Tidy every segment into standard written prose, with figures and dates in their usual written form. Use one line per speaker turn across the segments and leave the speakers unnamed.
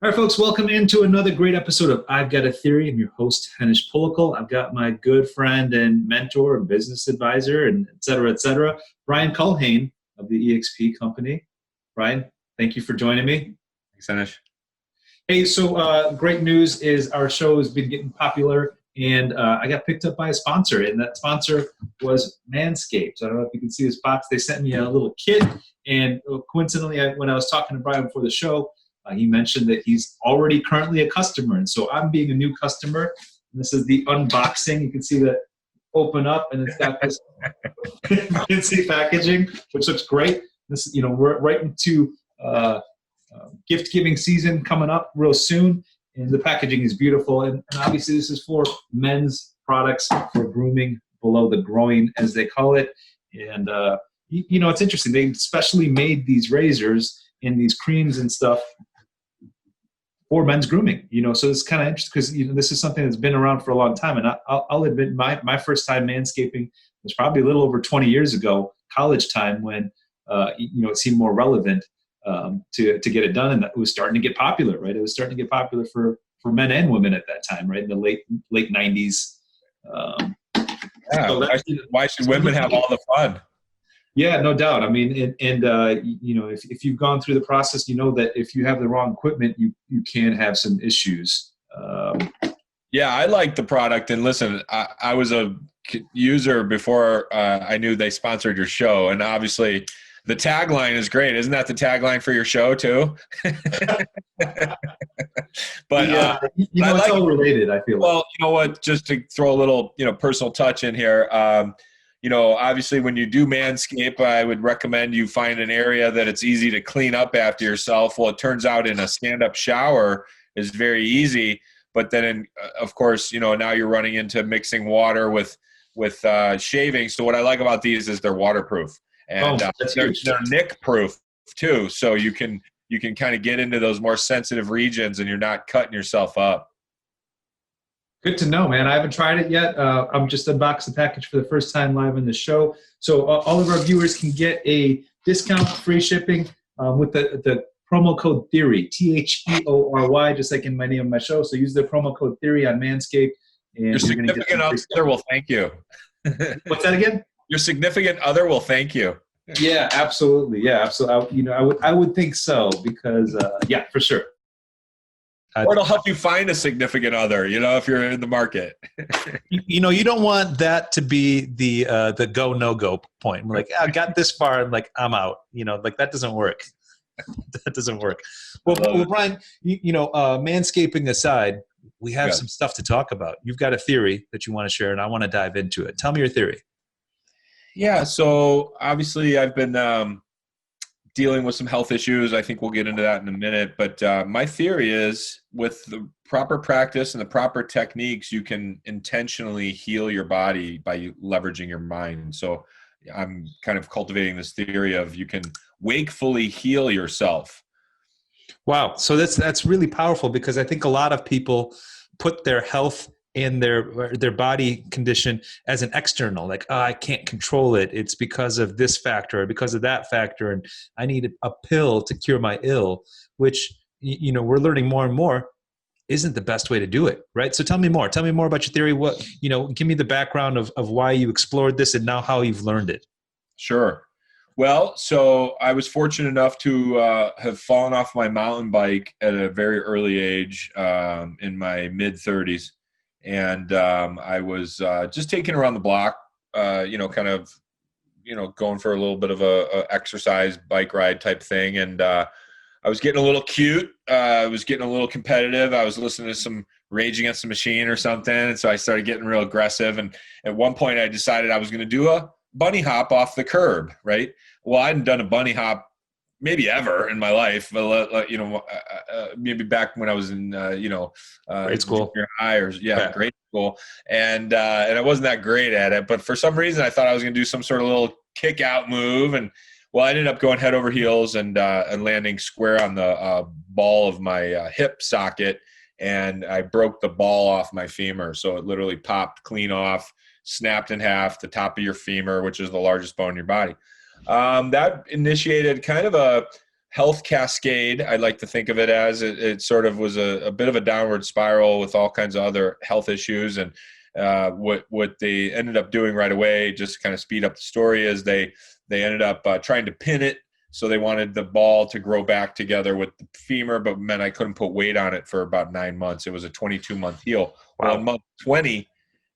All right, folks, welcome into another great episode of I've Got a Theory. I'm your host, Henish. I've got my good friend and mentor and business advisor and et cetera, Brian Culhane of the EXP company. Brian, thank you for joining me.
Thanks, Henish.
Hey, so great news is our show has been getting popular, and I got picked up by a sponsor, and that sponsor was Manscaped. So I don't know if you can see this box. They sent me a little kit, and coincidentally, when I was talking to Brian before the show, he mentioned that he's already currently a customer, and so I'm being a new customer. And this is the unboxing. You can see that open up, and it's got this fancy packaging, which looks great. This, we're right into gift-giving season coming up real soon, and the packaging is beautiful. And obviously, this is for men's products for grooming below the groin, as they call it. And it's interesting. They specially made these razors and these creams and stuff for men's grooming, so it's kind of interesting because, this is something that's been around for a long time. And I'll admit my first time manscaping was probably a little over 20 years ago, college time, when, it seemed more relevant to get it done. And it was starting to get popular, right? It was starting to get popular for men and women at that time, right? In the late 90s.
Why should women have all the fun?
Yeah, no doubt. I mean, if you've gone through the process, you know that if you have the wrong equipment, you can have some issues.
Yeah, I like the product. And listen, I was a user before I knew they sponsored your show. And obviously, the tagline is great. Isn't that the tagline for your show, too? But
yeah, it's all related, I feel.
Well, you know what? Just to throw a little, personal touch in here. Obviously when you do Manscaped, I would recommend you find an area that it's easy to clean up after yourself. Well, it turns out in a stand-up shower is very easy, but then of course, now you're running into mixing water with shaving. So what I like about these is they're waterproof, and they're nick-proof too. So you can kind of get into those more sensitive regions and you're not cutting yourself up.
Good to know, man. I haven't tried it yet. I'm just unboxed the package for the first time live in the show. So all of our viewers can get a discount, free shipping with the promo code THEORY, THEORY, just like in my name of my show. So use the promo code THEORY on Manscaped. And
your significant other will thank you.
What's that again?
Your significant other will thank you.
Yeah, absolutely. Yeah, absolutely. I would think so because, yeah, for sure.
Or it'll help you find a significant other, if you're in the market.
You don't want that to be the go, no go point. I'm like, I got this far. I'm like, I'm out. That doesn't work. That doesn't work. Well, Brian, manscaping aside, we have some stuff to talk about. You've got a theory that you want to share, and I want to dive into it. Tell me your theory.
Yeah. So obviously I've been dealing with some health issues. I think we'll get into that in a minute. But my theory is with the proper practice and the proper techniques, you can intentionally heal your body by leveraging your mind. So I'm kind of cultivating this theory of you can wakefully heal yourself.
Wow. So that's really powerful, because I think a lot of people put their health and their body condition as an external, like, I can't control it. It's because of this factor or because of that factor. And I need a pill to cure my ill, which, we're learning more and more isn't the best way to do it. Right. So tell me more about your theory. What, give me the background of why you explored this and now how you've learned it.
Sure. Well, so I was fortunate enough to have fallen off my mountain bike at a very early age, in my mid 30s. And I was just taking around the block, kind of, going for a little bit of a exercise bike ride type thing. And I was getting a little cute. I was getting a little competitive. I was listening to some Rage Against the Machine or something. And so I started getting real aggressive. And at one point I decided I was going to do a bunny hop off the curb, right? Well, I hadn't done a bunny hop maybe ever in my life, but maybe back when I was in
grade school,
junior high, or grade school, and I wasn't that great at it. But for some reason, I thought I was going to do some sort of little kick out move, and I ended up going head over heels and landing square on the ball of my hip socket, and I broke the ball off my femur, so it literally popped clean off, snapped in half the top of your femur, which is the largest bone in your body. That initiated kind of a health cascade. I like to think of it as it sort of was a bit of a downward spiral with all kinds of other health issues. And what they ended up doing right away, just to kind of speed up the story, is they ended up trying to pin it. So they wanted the ball to grow back together with the femur, but meant I couldn't put weight on it for about 9 months. It was a 22-month heel.
Wow.
Well, in month 20,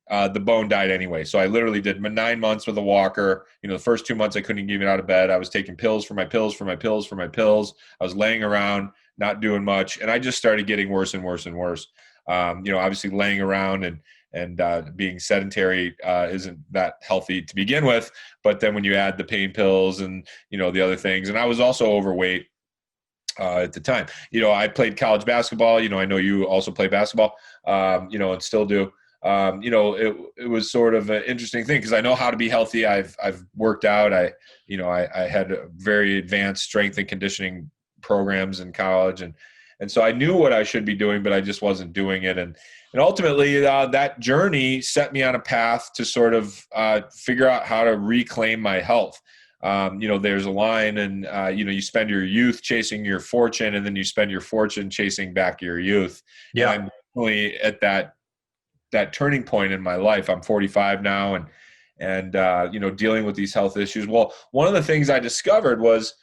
the bone died anyway. So I literally did 9 months with a walker. The first 2 months I couldn't even get out of bed. I was taking pills for my pills. I was laying around, not doing much. And I just started getting worse and worse and worse. Obviously laying around and being sedentary isn't that healthy to begin with. But then when you add the pain pills and, the other things, and I was also overweight at the time. I played college basketball. I know you also play basketball, and still do. It was sort of an interesting thing because I know how to be healthy. I've worked out. I had a very advanced strength and conditioning programs in college. And so I knew what I should be doing, but I just wasn't doing it. And ultimately that journey set me on a path to sort of figure out how to reclaim my health. There's a line and, you spend your youth chasing your fortune, and then you spend your fortune chasing back your youth.
Yeah.
And I'm definitely at that turning point in my life. I'm 45 now and dealing with these health issues. Well, one of the things I discovered was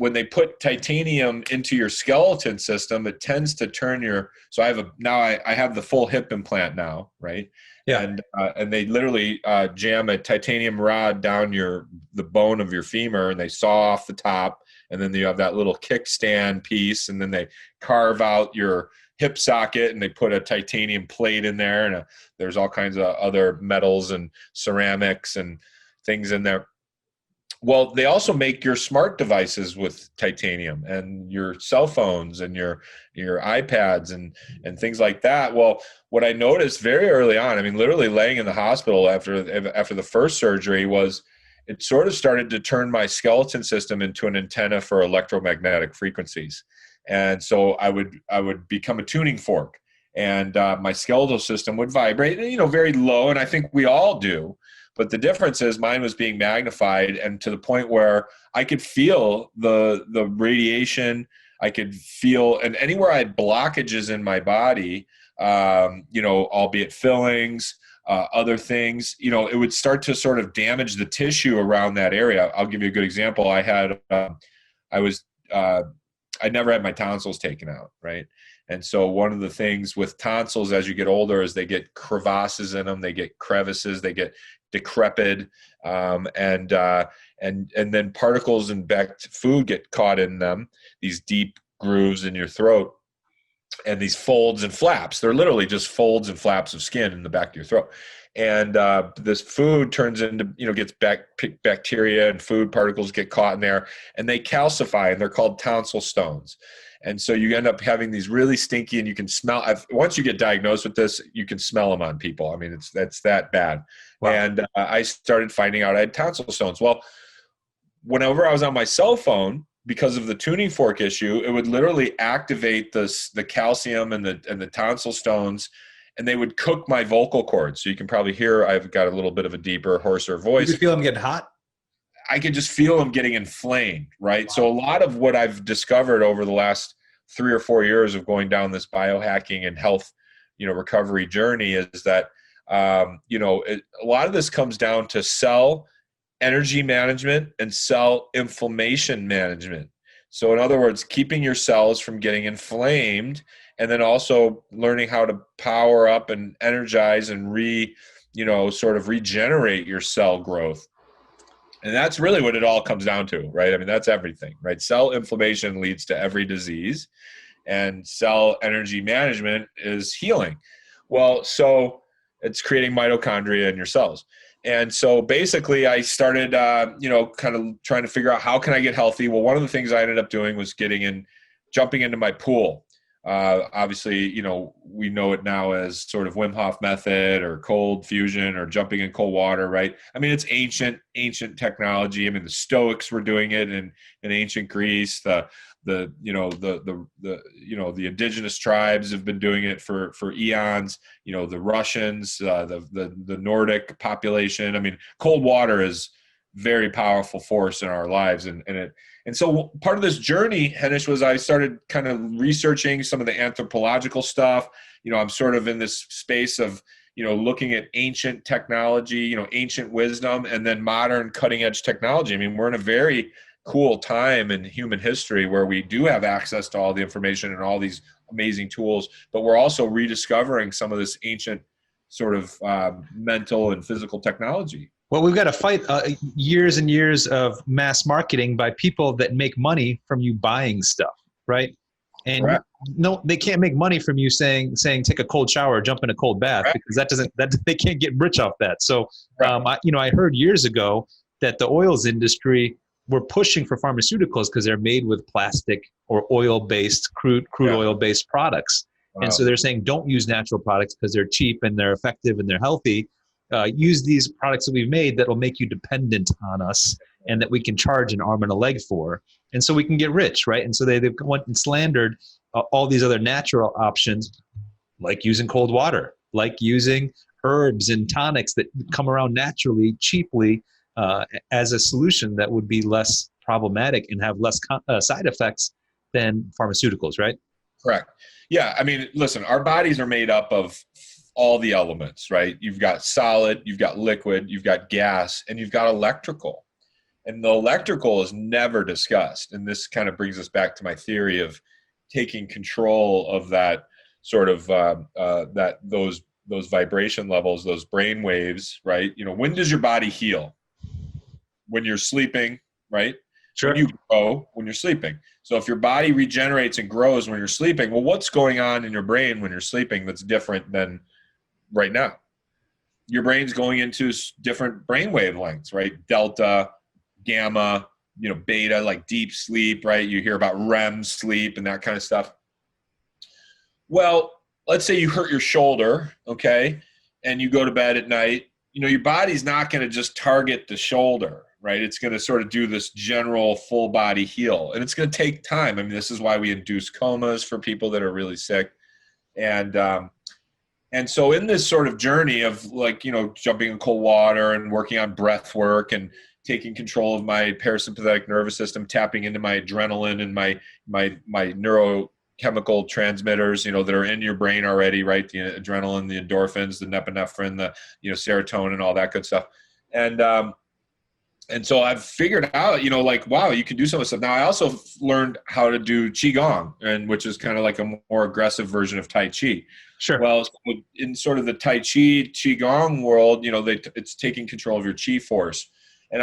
when they put titanium into your skeleton system, it tends to turn so I have the full hip implant now, right?
Yeah.
And they literally jam a titanium rod down the bone of your femur, and they saw off the top, and then you have that little kickstand piece, and then they carve out your hip socket and they put a titanium plate in there, and there's all kinds of other metals and ceramics and things in there. Well, they also make your smart devices with titanium, and your cell phones and your iPads and things like that. Well, what I noticed very early on, I mean, literally laying in the hospital after the first surgery, was it sort of started to turn my skeleton system into an antenna for electromagnetic frequencies. And so I would become a tuning fork, and my skeletal system would vibrate, very low. And I think we all do. But the difference is mine was being magnified, and to the point where I could feel the radiation. I could feel, and anywhere I had blockages in my body, albeit fillings, other things, it would start to sort of damage the tissue around that area. I'll give you a good example. I never had my tonsils taken out, right? And so one of the things with tonsils as you get older is they get crevasses in them, they get crevices, they get decrepit, and then particles and food get caught in them, these deep grooves in your throat, and these folds and flaps. They're literally just folds and flaps of skin in the back of your throat. And this food turns into, gets bacteria, and food particles get caught in there, and they calcify, and they're called tonsil stones. And so you end up having these really stinky, and you can smell. Once you get diagnosed with this, you can smell them on people. I mean, that's that bad. Wow. And I started finding out I had tonsil stones. Well, whenever I was on my cell phone, because of the tuning fork issue, it would literally activate the calcium and the tonsil stones, and they would cook my vocal cords. So you can probably hear I've got a little bit of a deeper, hoarser voice.
You feel them getting hot?
I could just feel them getting inflamed, right? Wow. So a lot of what I've discovered over the last 3 or 4 years of going down this biohacking and health, recovery journey is that, a lot of this comes down to cell energy management and cell inflammation management. So in other words, keeping your cells from getting inflamed, and then also learning how to power up and energize and sort of regenerate your cell growth. And that's really what it all comes down to, right? I mean, that's everything, right? Cell inflammation leads to every disease, and cell energy management is healing. Well, so it's creating mitochondria in your cells. And so basically I started, kind of trying to figure out how can I get healthy? Well, one of the things I ended up doing was jumping into my pool. Obviously, we know it now as sort of Wim Hof method or cold fusion or jumping in cold water, right? I mean, it's ancient technology. I mean, the Stoics were doing it in ancient Greece. The indigenous tribes have been doing it for eons. The Russians, the Nordic population. I mean, cold water is very powerful force in our lives. And so part of this journey, Henish, was I started kind of researching some of the anthropological stuff. I'm sort of in this space of, looking at ancient technology, ancient wisdom, and then modern cutting edge technology. I mean, we're in a very cool time in human history where we do have access to all the information and all these amazing tools, but we're also rediscovering some of this ancient sort of mental and physical technology.
Well, we've got to fight years and years of mass marketing by people that make money from you buying stuff, right? And
Correct.
no, they can't make money from you saying take a cold shower, jump in a cold bath,
Correct.
because they can't get rich off that. So, I heard years ago that the oils industry were pushing for pharmaceuticals because they're made with plastic or oil-based, crude oil-based products. Wow. And so they're saying don't use natural products because they're cheap and they're effective and they're healthy. Use these products that we've made that will make you dependent on us and that we can charge an arm and a leg for. And so we can get rich, right? And so they've went and slandered all these other natural options, like using cold water, like using herbs and tonics that come around naturally, cheaply, as a solution that would be less problematic and have less side effects than pharmaceuticals, right?
Correct. Yeah. I mean, listen, our bodies are made up of all the elements, right? You've got solid, you've got liquid, you've got gas, and you've got electrical. And the electrical is never discussed. And this kind of brings us back to my theory of taking control of that sort of those vibration levels, those brain waves, right? When does your body heal? When you're sleeping, right?
Sure.
When you grow when you're sleeping. So if your body regenerates and grows when you're sleeping, well, what's going on in your brain when you're sleeping that's different than right now? Your brain's going into different brain wavelengths, right? Delta, gamma, beta, like deep sleep, right? You hear about REM sleep and that kind of stuff. Well, let's say you hurt your shoulder, okay? And you go to bed at night, your body's not going to just target the shoulder, right? It's going to sort of do this general full body heal. And it's going to take time. I mean, this is why we induce comas for people that are really sick. And so in this sort of journey of jumping in cold water and working on breath work and taking control of my parasympathetic nervous system, tapping into my adrenaline and my neurochemical transmitters, that are in your brain already, right? The adrenaline, the endorphins, the norepinephrine, the, serotonin, all that good stuff. And so I've figured out, wow, you can do some of this stuff. Now I also learned how to do Qigong, which is kind of like a more aggressive version of Tai Chi.
Sure.
Well, in sort of the Tai Chi Qigong world, it's taking control of your Qi force. And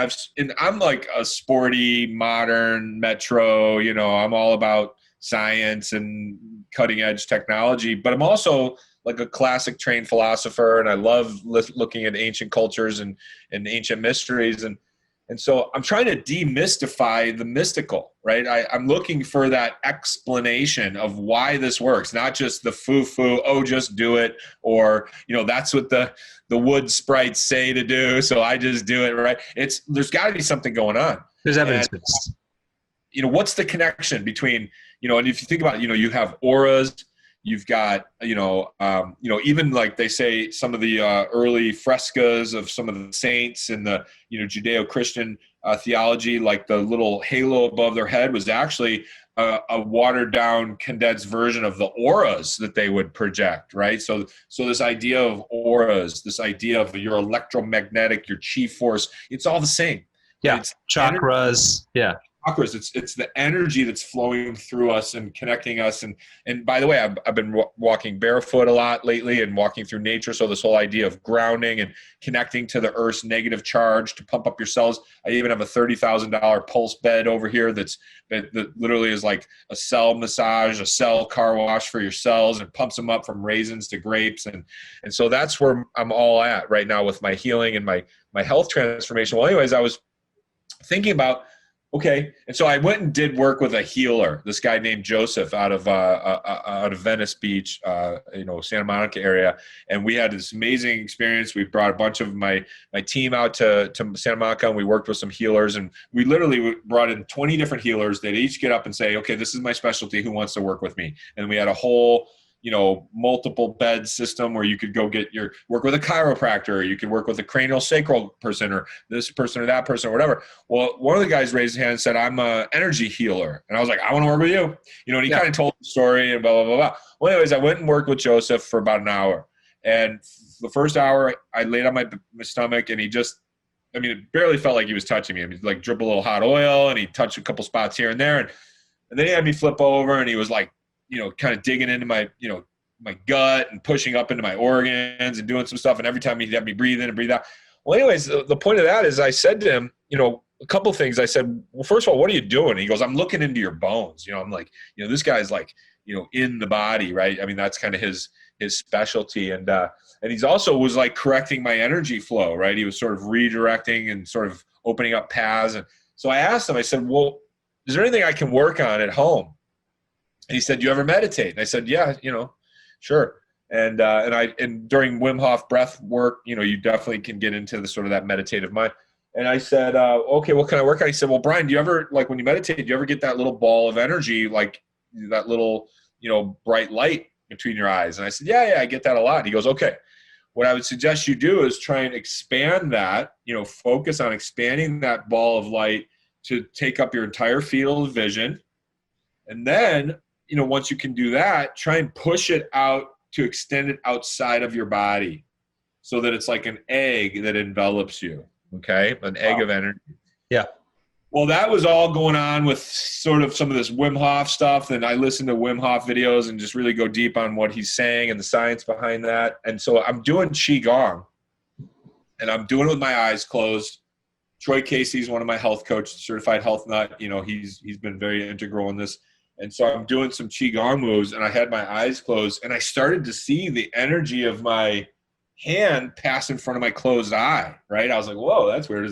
I'm like a sporty, modern metro, I'm all about science and cutting edge technology, but I'm also like a classic trained philosopher. And I love looking at ancient cultures and ancient mysteries. And so I'm trying to demystify the mystical, right? I'm looking for that explanation of why this works, not just the foo-foo, oh, just do it, or, that's what the wood sprites say to do, so I just do it, right? There's got to be something going on.
There's evidence.
What's the connection between, and if you think about it, you have auras, you've got, even like they say some of the early frescoes of some of the saints in the, Judeo-Christian theology, like the little halo above their head was actually a watered down, condensed version of the auras that they would project, right? So this idea of auras, this idea of your electromagnetic, your chi force, it's all the same.
Yeah,
it's
chakras, yeah.
Chakras. It's the energy that's flowing through us and connecting us. And by the way, I've been walking barefoot a lot lately and walking through nature. So this whole idea of grounding and connecting to the Earth's negative charge to pump up your cells. I even have a $30,000 pulse bed over here that literally is like a cell massage, a cell car wash for your cells, and pumps them up from raisins to grapes. And so that's where I'm all at right now with my healing and my health transformation. Well, anyways, I was thinking about, okay, and so I went and did work with a healer, this guy named Joseph out of Venice Beach, Santa Monica area, and we had this amazing experience. We brought a bunch of my team out to Santa Monica, and we worked with some healers, and we literally brought in 20 different healers. They'd each get up and say, okay, this is my specialty. Who wants to work with me? And we had a whole multiple bed system where you could go work with a chiropractor, or you could work with a cranial sacral person, or this person or that person or whatever. Well, one of the guys raised his hand and said, I'm an energy healer. And I was like, I want to work with you. And he kind of told the story and blah, blah, blah, blah. Well, anyways, I went and worked with Joseph for about an hour. And the first hour I laid on my stomach, and it barely felt like he was touching me. I mean, like drip a little hot oil, and he touched a couple spots here and there. And then he had me flip over, and he was like, kind of digging into my, my gut and pushing up into my organs and doing some stuff. And every time he'd have me breathe in and breathe out. Well, anyways, the point of that is I said to him, a couple of things. I said, well, first of all, what are you doing? He goes, I'm looking into your bones. I'm like, this guy's like, in the body, right? I mean, that's kind of his specialty. And he's also was like correcting my energy flow, right? He was sort of redirecting and sort of opening up paths. And so I asked him, I said, well, is there anything I can work on at home? And he said, do you ever meditate? And I said, yeah, sure. And during Wim Hof breath work, you definitely can get into the sort of that meditative mind. And I said, okay, what can I work on? He said, well, Brian, do you ever, like when you meditate, do you ever get that little ball of energy, like that little, bright light between your eyes? And I said, yeah, I get that a lot. And he goes, okay, what I would suggest you do is try and expand that, focus on expanding that ball of light to take up your entire field of vision. And then, once you can do that, try and push it out to extend it outside of your body so that it's like an egg that envelops you. Okay. An egg of energy.
Yeah.
Well, that was all going on with sort of some of this Wim Hof stuff. And I listened to Wim Hof videos and just really go deep on what he's saying and the science behind that. And so I'm doing Qigong, and I'm doing it with my eyes closed. Troy Casey's one of my health coaches, certified health nut. He's been very integral in this. And so I'm doing some Qigong moves, and I had my eyes closed, and I started to see the energy of my hand pass in front of my closed eye, right? I was like, whoa, that's weird.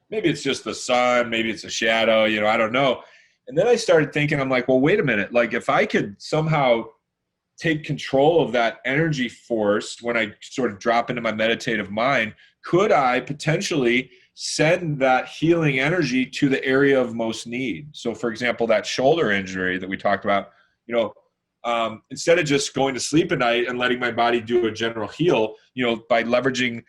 Maybe it's just the sun, maybe it's a shadow, I don't know. And then I started thinking, I'm like, well, wait a minute. Like if I could somehow take control of that energy force when I sort of drop into my meditative mind, could I potentially send that healing energy to the area of most need? So for example, that shoulder injury that we talked about, instead of just going to sleep at night and letting my body do a general heal, by leveraging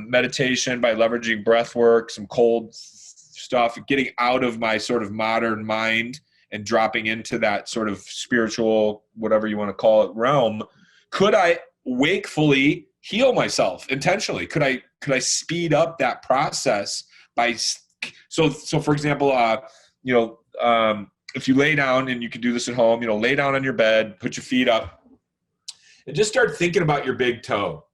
meditation, by leveraging breath work, some cold stuff, getting out of my sort of modern mind and dropping into that sort of spiritual, whatever you want to call it, realm, could I wakefully heal myself intentionally? Could I speed up that process by, so for example, if you lay down, and you can do this at home, lay down on your bed, put your feet up, and just start thinking about your big toe.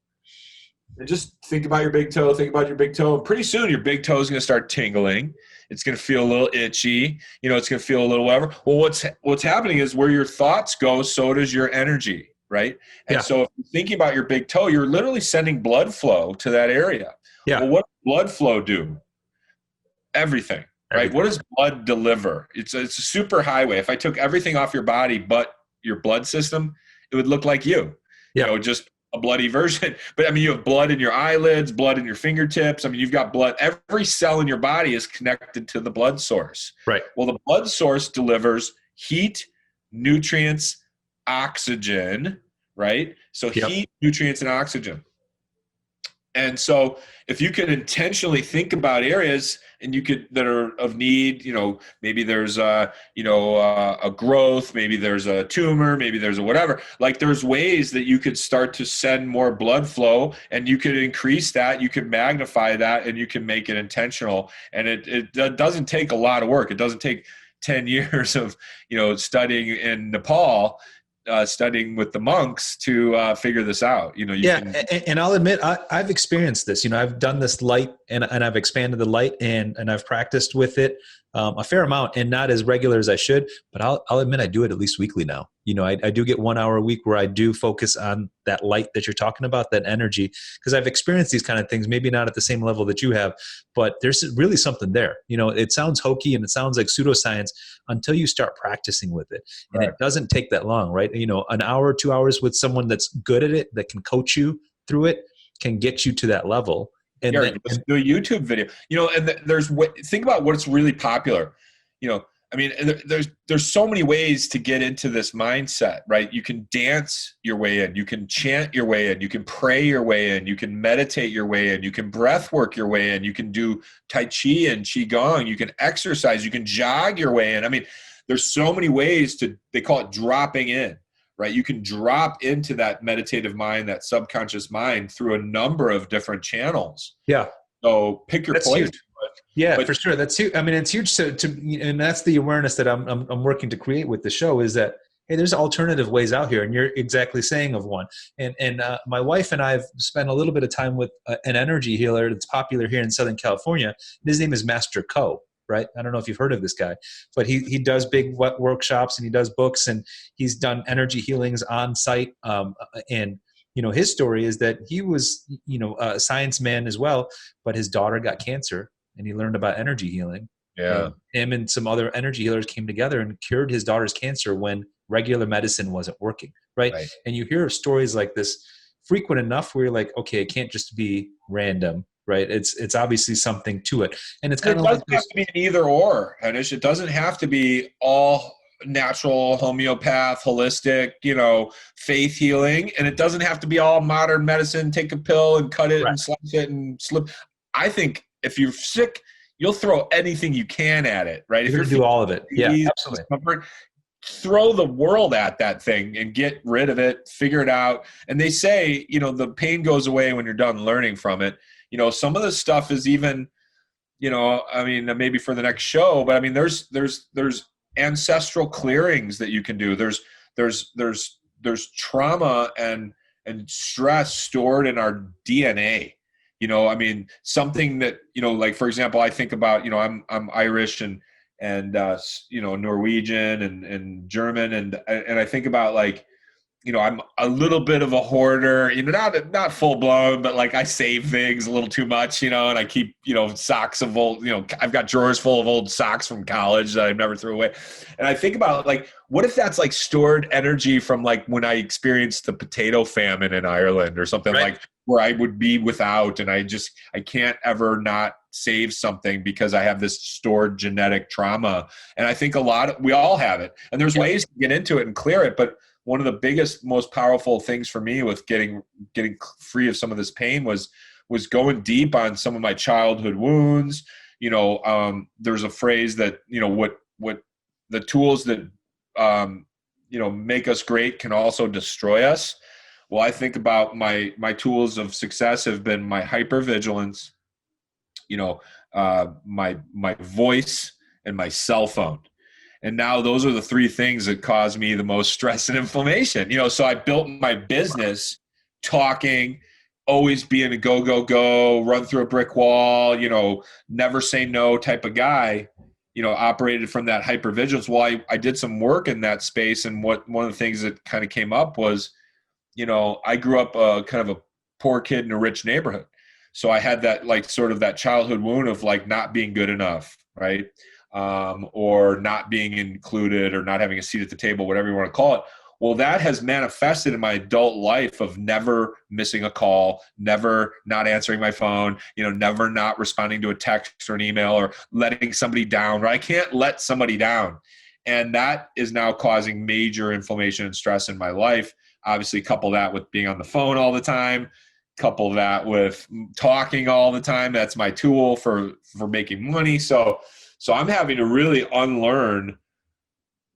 And just think about your big toe, think about your big toe. Pretty soon your big toe is going to start tingling. It's going to feel a little itchy. It's going to feel a little whatever. Well, what's happening is where your thoughts go, so does your energy, right? And so if you're thinking about your big toe, you're literally sending blood flow to that area. Yeah. Well, what does blood flow do? Everything. Right? What does blood deliver? It's a super highway. If I took everything off your body but your blood system, it would look like you. Just a bloody version. But I mean, you have blood in your eyelids, blood in your fingertips. I mean, you've got blood. Every cell in your body is connected to the blood source. Right. Well, the blood source delivers heat, nutrients, oxygen, right? So heat, nutrients, and oxygen. And so if you could intentionally think about areas that are of need, maybe there's a growth, maybe there's a tumor, maybe there's a whatever, like there's ways that you could start to send more blood flow, and you could increase that, you could magnify that, and you can make it intentional. And it doesn't take a lot of work. It doesn't take 10 years of, studying in Nepal, studying with the monks to figure this out. And
I'll admit, I've experienced this. I've done this light, and I've expanded the light, and I've practiced with it a fair amount, and not as regular as I should. But I'll admit, I do it at least weekly now. I do get 1 hour a week where I do focus on that light that you're talking about, that energy, because I've experienced these kind of things, maybe not at the same level that you have, but there's really something there. It sounds hokey and it sounds like pseudoscience until you start practicing with it. And It doesn't take that long, right? An hour, 2 hours with someone that's good at it, that can coach you through it, can get you to that level. And
do a YouTube video, and think about what's really popular. I mean, there's so many ways to get into this mindset, right? You can dance your way in, you can chant your way in, you can pray your way in, you can meditate your way in, you can breath work your way in, you can do Tai Chi and Qigong, you can exercise, you can jog your way in. I mean, there's so many ways they call it dropping in, right? You can drop into that meditative mind, that subconscious mind through a number of different channels.
Yeah.
So pick your place.
Huge. Yeah, for sure. That's huge. I mean, it's huge and that's the awareness that I'm working to create with the show, is that, hey, there's alternative ways out here, and you're exactly saying of one. And my wife and I have spent a little bit of time with an energy healer that's popular here in Southern California. His name is Master Co. Right? I don't know if you've heard of this guy, but he does big workshops and he does books, and he's done energy healings on site. And his story is that he was a science man as well, but his daughter got cancer, and he learned about energy healing.
Yeah.
And him and some other energy healers came together and cured his daughter's cancer when regular medicine wasn't working. Right. And you hear of stories like this frequent enough where you're like, okay, it can't just be random. Right. It's obviously something to it. And it's kind of like
this. It doesn't have to be an either or, Henish. It doesn't have to be all natural, homeopath, holistic, faith healing. And it doesn't have to be all modern medicine, take a pill and cut it and slice it and slip. I think if you're sick, you'll throw anything you can at it, right? If
you're do all of it. Yeah, absolutely.
Throw the world at that thing and get rid of it, figure it out. And they say, the pain goes away when you're done learning from it. Some of the stuff is even, I mean, maybe for the next show, but I mean, there's ancestral clearings that you can do. There's trauma and stress stored in our DNA. I mean, something that, like, for example, I think about, I'm Irish and Norwegian and German. And I think about, like, I'm a little bit of a hoarder, not full blown, but like I save things a little too much, and I keep, socks of old, I've got drawers full of old socks from college that I've never threw away. And I think about, like, what if that's like stored energy from, like, when I experienced the potato famine in Ireland or something, like, where I would be without, and I can't ever not save something because I have this stored genetic trauma. And I think we all have it, and there's ways to get into it and clear it. But one of the biggest, most powerful things for me with getting free of some of this pain was going deep on some of my childhood wounds. There's a phrase that, what the tools that, make us great can also destroy us. Well, I think about my tools of success have been my hypervigilance, my voice, and my cell phone. And now those are the three things that cause me the most stress and inflammation. So I built my business talking, always being a go, go, go, run through a brick wall, never say no type of guy, operated from that hypervigilance. Well, I did some work in that space. And one of the things that kind of came up was, I grew up kind of a poor kid in a rich neighborhood. So I had that, like, sort of that childhood wound of, like, not being good enough, right? Or not being included or not having a seat at the table, whatever you want to call it. Well, that has manifested in my adult life of never missing a call, never not answering my phone, never not responding to a text or an email or letting somebody down, right? I can't let somebody down. And that is now causing major inflammation and stress in my life. Obviously, couple that with being on the phone all the time, couple that with talking all the time. That's my tool for making money. So I'm having to really unlearn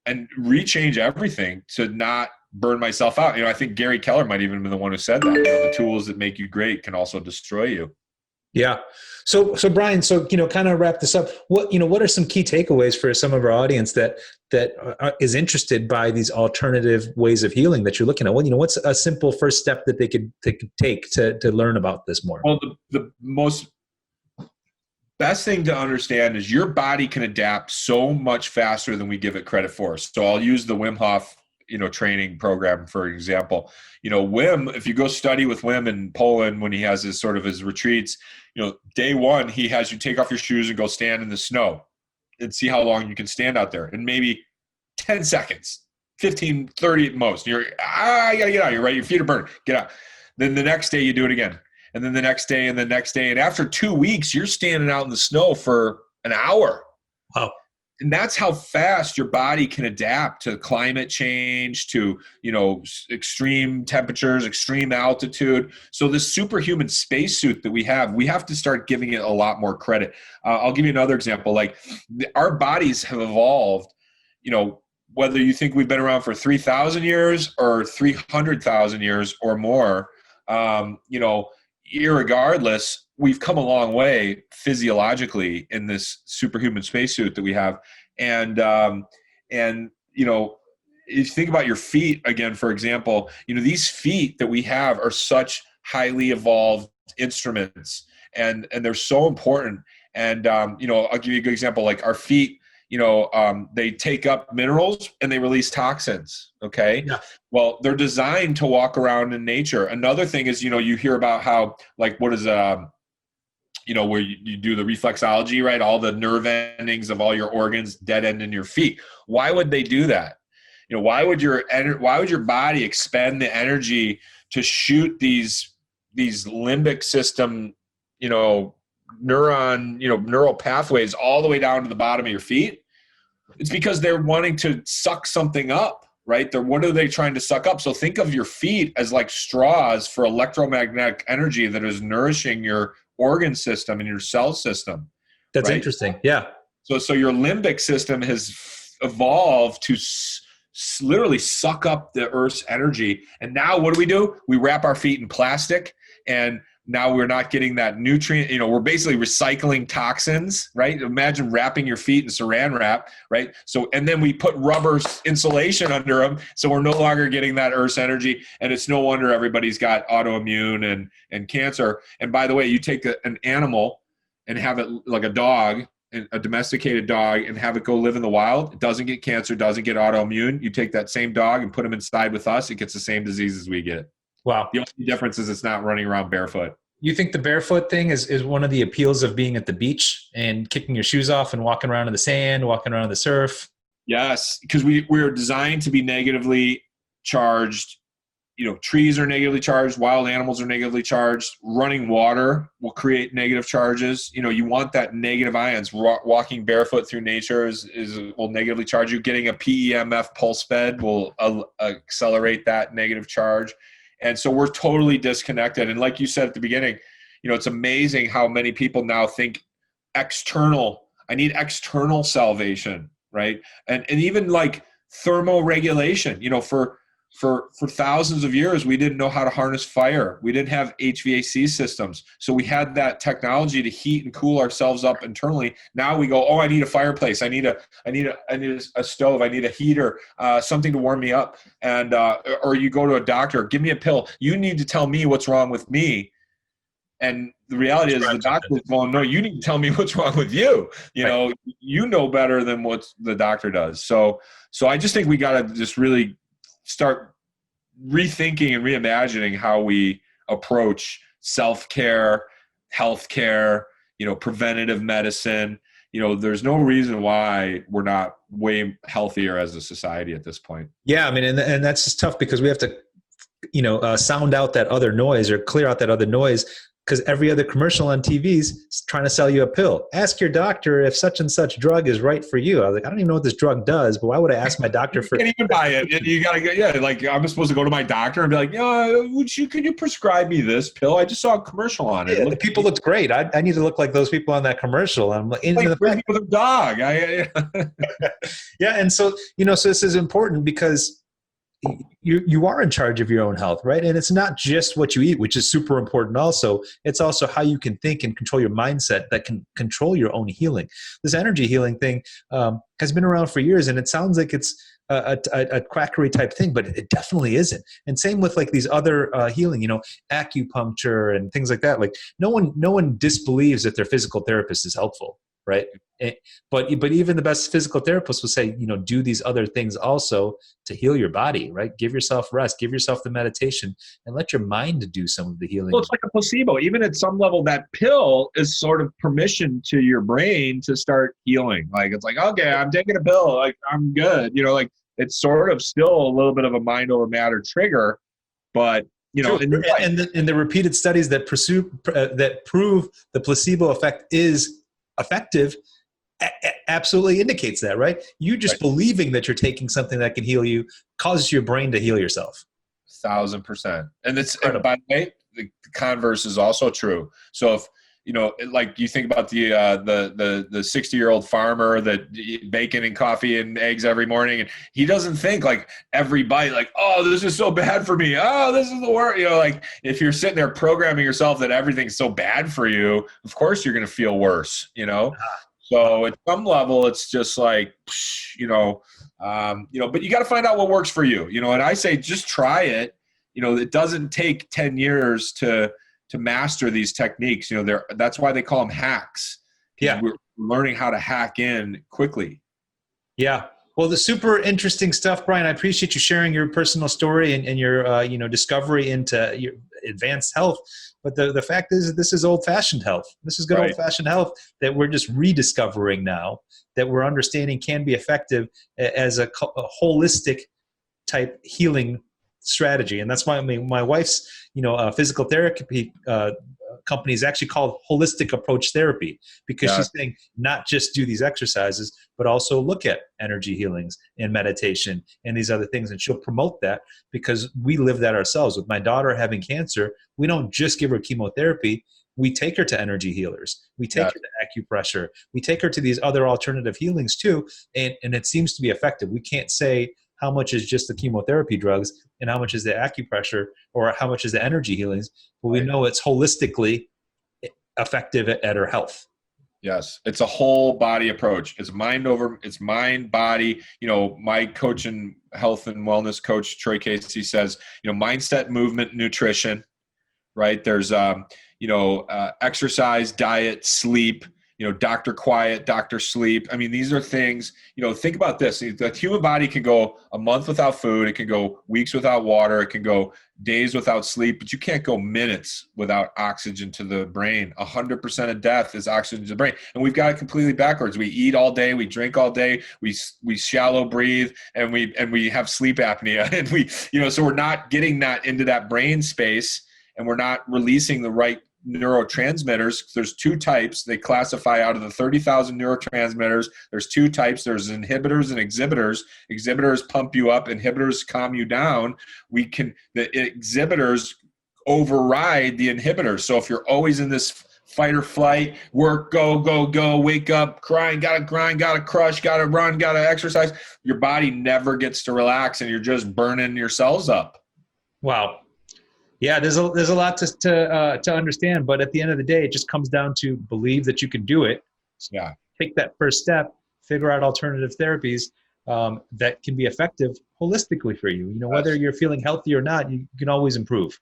and rechange everything to not burn myself out. I think Gary Keller might even be the one who said that. The tools that make you great can also destroy you.
Yeah. So Brian, kind of wrap this up. What are some key takeaways for some of our audience that is interested by these alternative ways of healing that you're looking at? What's a simple first step that they could take to learn about this more?
Well, the most best thing to understand is your body can adapt so much faster than we give it credit for. So I'll use the Wim Hof, training program, for example. Wim, if you go study with Wim in Poland when he has his retreats, day one, he has you take off your shoes and go stand in the snow and see how long you can stand out there. And maybe 10 seconds, 15, 30 at most. You're, I got to get out. You're right. Your feet are burning. Get out. Then the next day you do it again. And then the next day and the next day. And after 2 weeks, you're standing out in the snow for an hour.
Wow.
And that's how fast your body can adapt to climate change, to, extreme temperatures, extreme altitude. So this superhuman spacesuit that we have to start giving it a lot more credit. I'll give you another example. Like our bodies have evolved, whether you think we've been around for 3,000 years or 300,000 years or more, irregardless, we've come a long way physiologically in this superhuman spacesuit that we have. And if you think about your feet again, for example, these feet that we have are such highly evolved instruments, and they're so important. And, I'll give you a good example, like our feet, they take up minerals and they release toxins. Okay.
Yeah.
Well, they're designed to walk around in nature. Another thing is, you hear about how, like, what is, where you do the reflexology, right? All the nerve endings of all your organs dead end in your feet. Why would they do that? Why would your body expend the energy to shoot these limbic system, neural pathways all the way down to the bottom of your feet? It's because they're wanting to suck something up, right? What are they trying to suck up? So think of your feet as like straws for electromagnetic energy that is nourishing your organ system and your cell system.
That's
right?
interesting. Yeah.
So your limbic system has evolved to literally suck up the Earth's energy. And now what do? We wrap our feet in plastic, and now we're not getting that nutrient. We're basically recycling toxins, right? Imagine wrapping your feet in saran wrap, right? So, and then we put rubber insulation under them, so we're no longer getting that Earth's energy. And it's no wonder everybody's got autoimmune and cancer. And by the way, you take an animal and have it like a dog, a domesticated dog, and have it go live in the wild. It doesn't get cancer, doesn't get autoimmune. You take that same dog and put him inside with us, it gets the same diseases we get.
Wow.
The only difference is it's not running around barefoot.
You think the barefoot thing is one of the appeals of being at the beach and kicking your shoes off and walking around in the sand, walking around in the surf?
Yes, because we're designed to be negatively charged. Trees are negatively charged, wild animals are negatively charged, running water will create negative charges. You want that negative ions. Walking barefoot through nature will negatively charge you. Getting a PEMF pulse bed will accelerate that negative charge. And so we're totally disconnected. And like you said at the beginning, it's amazing how many people now think I need external salvation, right? And even like thermoregulation, for thousands of years, we didn't know how to harness fire. We didn't have HVAC systems. So we had that technology to heat and cool ourselves up internally. Now we go, oh, I need a fireplace. I need a stove. I need a heater, something to warm me up. And, or you go to a doctor, give me a pill. You need to tell me what's wrong with me. And the reality is the doctor is going, no, you need to tell me what's wrong with you. You know better than what the doctor does. So I just think we got to just really start rethinking and reimagining how we approach self-care, healthcare, preventative medicine. There's no reason why we're not way healthier as a society at this point.
Yeah. I mean, and that's just tough because we have to, sound out that other noise or clear out that other noise, because every other commercial on TV is trying to sell you a pill. Ask your doctor if such and such drug is right for you. I was like, I don't even know what this drug does, but why would I ask my doctor for?
You can't even buy it. You gotta go. Like I'm supposed to go to my doctor and be like, could you prescribe me this pill? I just saw a commercial on it.
Yeah, the people looked great. I need to look like those people on that commercial. I'm like,
with a dog.
Yeah, and so so this is important because you are in charge of your own health, right? And it's not just what you eat, which is super important also. It's also how you can think and control your mindset that can control your own healing. This energy healing thing has been around for years, and it sounds like it's a quackery type thing, but it definitely isn't. And same with like these other healing, acupuncture and things like that. Like no one disbelieves that their physical therapist is helpful, right? But even the best physical therapists will say, do these other things also to heal your body, right? Give yourself rest, give yourself the meditation, and let your mind do some of the healing.
Well, it's like a placebo. Even at some level, that pill is sort of permission to your brain to start healing. Like, it's like, okay, I'm taking a pill. Like, I'm good. It's sort of still a little bit of a mind over matter trigger, but
and the repeated studies that prove the placebo effect is effective absolutely indicates that, right? You just
Right.
believing that you're taking something that can heal you causes your brain to heal yourself.
1,000%. And
Incredible.
by the way, the converse is also true. So if like you think about the 60-year-old farmer that eat bacon and coffee and eggs every morning, and he doesn't think like every bite like, oh, this is so bad for me. Oh, this is the worst. Like if you're sitting there programming yourself that everything's so bad for you, of course you're going to feel worse. So at some level, it's just like, but you got to find out what works for you. And I say just try it. It doesn't take 10 years to master these techniques. That's why they call them hacks.
Yeah.
We're learning how to hack in quickly.
Yeah. Well, the super interesting stuff, Brian. I appreciate you sharing your personal story and your discovery into your advanced health. But the fact is that this is old-fashioned health. This is good
Right.
old-fashioned health that we're just rediscovering now, that we're understanding can be effective as a holistic type healing strategy. And that's why my wife's physical therapy company is actually called Holistic Approach Therapy, because she's saying not just do these exercises, but also look at energy healings and meditation and these other things. And she'll promote that because we live that ourselves. With my daughter having cancer, we don't just give her chemotherapy. We take her to energy healers. We take her to acupressure. We take her to these other alternative healings too. And it seems to be effective. We can't say how much is just the chemotherapy drugs and how much is the acupressure or how much is the energy healings, but we know it's holistically effective at her health.
Yes, it's a whole body approach. It's mind, body. My coach and health and wellness coach, Troy Casey, says, mindset, movement, nutrition, right? There's, exercise, diet, sleep, Dr. Quiet, Dr. Sleep. I mean, these are things, think about this. The human body can go a month without food. It can go weeks without water. It can go days without sleep, but you can't go minutes without oxygen to the brain. 100% of death is oxygen to the brain. And we've got it completely backwards. We eat all day. We drink all day. We shallow breathe and we have sleep apnea. And so we're not getting that into that brain space, and we're not releasing the right neurotransmitters. There's two types. They classify out of the 30,000 neurotransmitters. There's two types. There's inhibitors and exhibitors. Exhibitors pump you up. Inhibitors calm you down. The exhibitors override the inhibitors. So if you're always in this fight or flight, work, go, wake up, grind, gotta crush, gotta run, gotta exercise, your body never gets to relax, and you're just burning your cells up.
Wow. Yeah, there's a lot to understand, but at the end of the day, it just comes down to believe that you can do it.
Yeah.
Take that first step, figure out alternative therapies that can be effective holistically for you. Whether you're feeling healthy or not, you can always improve.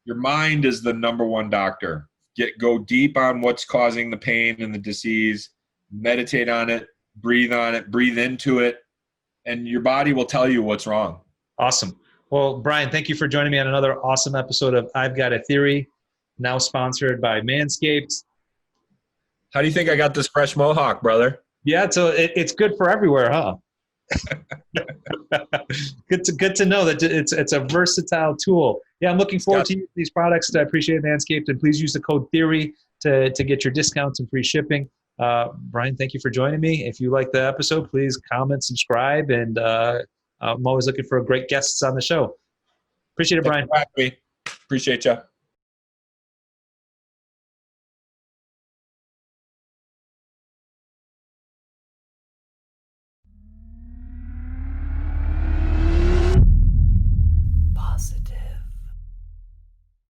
Your mind is the number one doctor. Go deep on what's causing the pain and the disease. Meditate on it, breathe into it, and your body will tell you what's wrong.
Awesome. Well, Brian, thank you for joining me on another awesome episode of I've Got a Theory, now sponsored by Manscaped.
How do you think I got this fresh mohawk, brother?
Yeah, so it's good for everywhere, huh? Good to know that it's a versatile tool. Yeah, I'm looking forward to using these products. I appreciate Manscaped, and please use the code THEORY to get your discounts and free shipping. Brian, thank you for joining me. If you like the episode, please comment, subscribe, and I'm always looking for great guests on the show. Appreciate it, Brian.
Appreciate you.
Positive.